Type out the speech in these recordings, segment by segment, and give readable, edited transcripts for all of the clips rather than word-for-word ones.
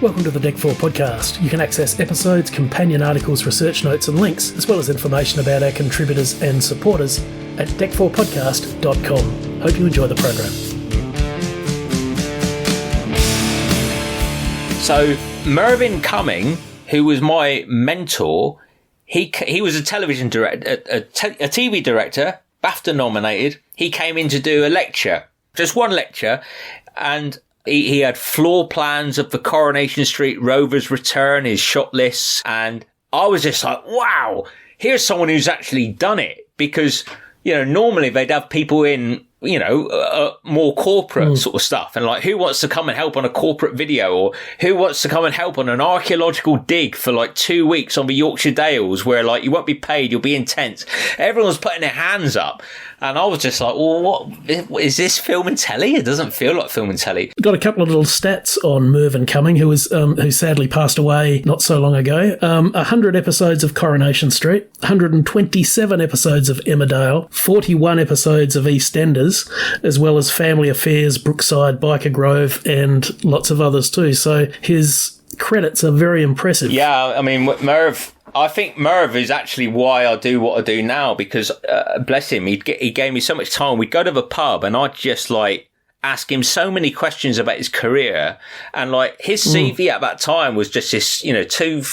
Welcome to the DEC4 podcast. You can access episodes, companion articles, research notes and links, as well as information about our contributors and supporters at DEC4podcast.com. Hope you enjoy the program. So, Mervyn Cumming, who was my mentor, he was a television director, a TV director, BAFTA nominated. He came in to do a lecture, just one lecture, and he had floor plans of the Coronation Street Rovers return, his shot lists, and I was just like, wow, here's someone who's actually done it. Because, you know, normally they'd have people in, you know, more corporate sort of stuff. And like, who wants to come and help on a corporate video? Or who wants to come and help on an archaeological dig for like 2 weeks on the Yorkshire Dales where like you won't be paid, you'll be intense. Everyone's putting their hands up. And I was just like, well, what is this film and telly? It doesn't feel like film and telly. Got a couple of little stats on Mervyn Cumming, who sadly passed away not so long ago. 100 episodes of Coronation Street, 127 episodes of Emmerdale, 41 episodes of EastEnders, as well as Family Affairs, Brookside, Biker Grove, and lots of others too. So his credits are very impressive. Yeah, I mean, I think Merv is actually why I do what I do now, because bless him, he gave me so much time. We'd go to the pub and I'd just like ask him so many questions about his career, and like his CV at that time was just this, you know, two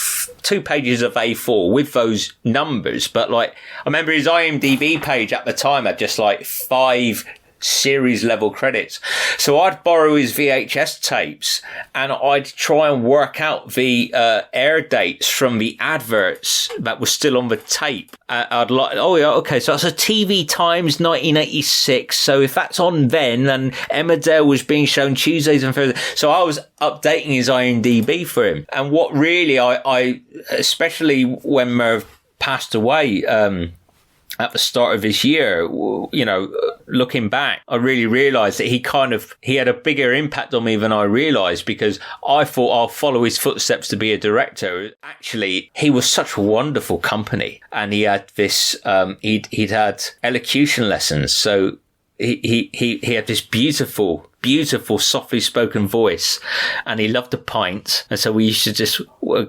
pages of A4 with those numbers. But like, I remember his IMDb page at the time had just like 5 series level credits. So I'd borrow his VHS tapes and I'd try and work out the air dates from the adverts that were still on the tape. I'd like, oh yeah, okay, so that's a TV Times 1986. So if that's on then Emmerdale was being shown Tuesdays and Thursdays. So I was updating his IMDb for him. And what really I especially when Merv passed away, at the start of this year, you know, looking back, I really realised that he had a bigger impact on me than I realised, because I thought I'll follow his footsteps to be a director. Actually, he was such wonderful company, and he had this, he'd had elocution lessons. So he had this beautiful, softly spoken voice, and he loved a pint. And so we used to just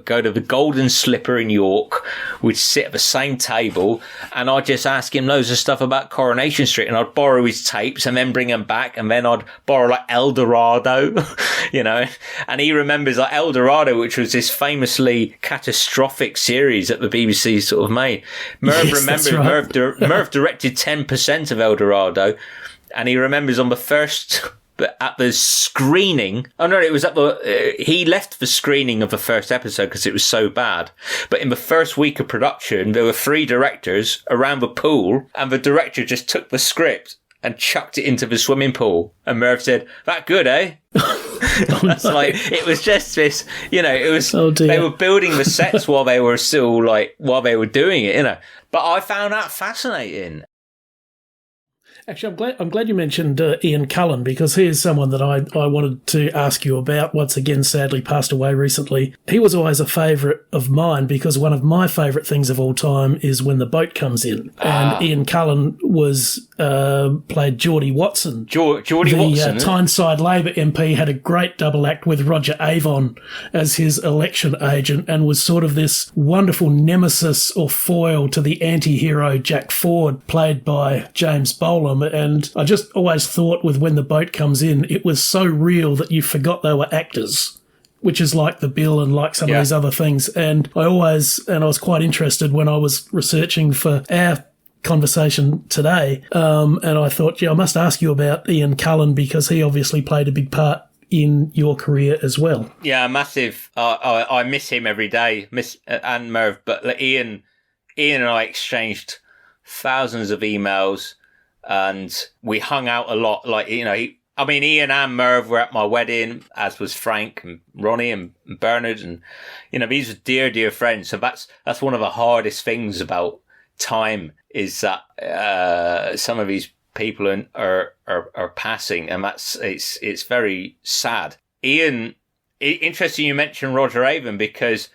go to the Golden Slipper in York. We'd sit at the same table, and I'd just ask him loads of stuff about Coronation Street, and I'd borrow his tapes and then bring them back, and then I'd borrow like Eldorado, you know. And he remembers like Eldorado, which was this famously catastrophic series that the BBC sort of made. Merv remembers, right. Merv directed 10% of Eldorado, and he remembers on the first... But at the screening, he left the screening of the first episode because it was so bad. But in the first week of production, there were 3 directors around the pool, and the director just took the script and chucked it into the swimming pool. And Merv said, "That good, eh?" That's like, it was just this, you know, it was, they were building the sets while they were doing it, you know. But I found that fascinating. Actually, I'm glad you mentioned Ian Cullen, because he is someone that I wanted to ask you about. Once again, sadly passed away recently. He was always a favourite of mine, because one of my favourite things of all time is When the Boat Comes In. And Ian Cullen was played Geordie Watson. Geordie Watson. The Tyneside Labor MP had a great double act with Roger Avon as his election agent, and was sort of this wonderful nemesis or foil to the anti-hero Jack Ford, played by James Bolam. And I just always thought with When the Boat Comes In, it was so real that you forgot they were actors, which is like The Bill and like some of these other things. And I was quite interested when I was researching for our conversation today. And I thought, I must ask you about Ian Cullen, because he obviously played a big part in your career as well. Yeah, massive. I miss him every day, and Merv. But Ian and I exchanged thousands of emails, and we hung out a lot. Like, you know, Ian and Merv were at my wedding, as was Frank and Ronnie and Bernard, and you know, these are dear friends. So that's one of the hardest things about time, is that some of these people are passing, and it's very sad. Ian, interesting you mentioned Roger Avon, because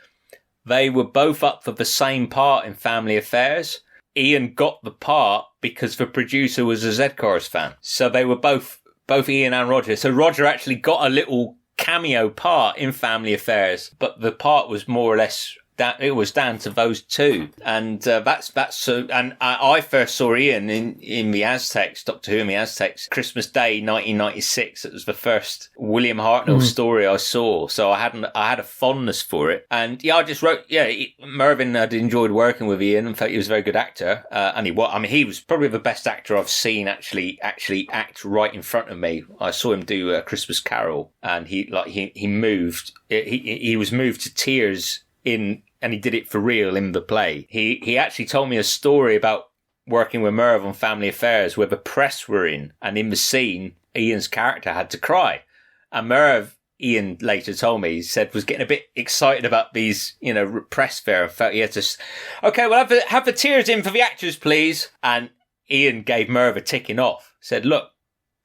they were both up for the same part in Family Affairs. Ian got the part because the producer was a Z Chorus fan. So they were both Ian and Roger. So Roger actually got a little cameo part in Family Affairs, but the part was more or less it was down to those two, and that's so. And I first saw Ian in the Aztecs, Doctor Who in the Aztecs, Christmas Day 1996. It was the first William Hartnell story I saw, so I had a fondness for it. And I just wrote. Mervyn had enjoyed working with Ian and felt he was a very good actor, and he was probably the best actor I've seen actually act right in front of me. I saw him do a Christmas Carol, and he moved. He was moved to tears and he did it for real in the play. He actually told me a story about working with Merv on Family Affairs where the press were in, and in the scene, Ian's character had to cry. And Ian later told me, he said, was getting a bit excited about these, press fair, and felt he had to, okay, well, have the tears in for the actors, please. And Ian gave Merv a ticking off, said, look,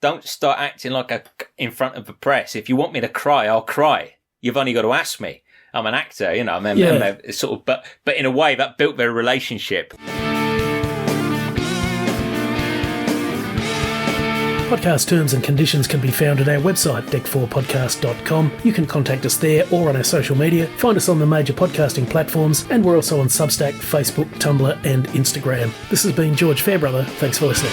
don't start acting like in front of the press. If you want me to cry, I'll cry. You've only got to ask me. I'm an actor, sort of, but in a way that built their relationship. Podcast terms and conditions can be found at our website, DEC4podcast.com. You can contact us there or on our social media. Find us on the major podcasting platforms, and we're also on Substack, Facebook, Tumblr, and Instagram. This has been George Fairbrother. Thanks for listening.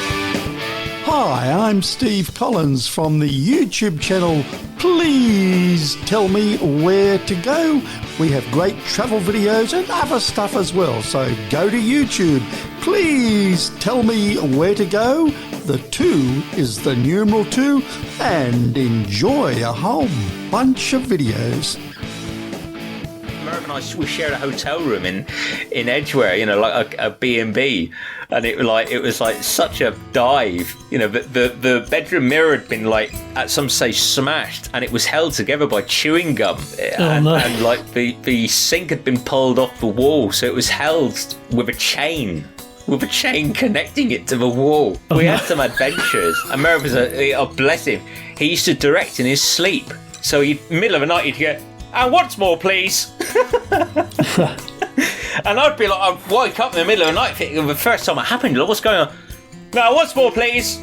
Hi, I'm Steve Collins from the YouTube channel Please Tell Me Where to Go. We have great travel videos and other stuff as well, so go to YouTube. Please tell me where to go. The 2 is the numeral 2, and enjoy a whole bunch of videos. Merv and we shared a hotel room in Edgware, like a B&B. And it was like such a dive, the bedroom mirror had been at some stage smashed, and it was held together by chewing gum, and the sink had been pulled off the wall, so it was held with a chain connecting it to the wall. We had some adventures, and Merv was bless him, he used to direct in his sleep, so middle of the night he'd go, and once more please. And I'd be like, I'd wake up in the middle of the night thinking, the first time it happened, what's going on? No, once more, please.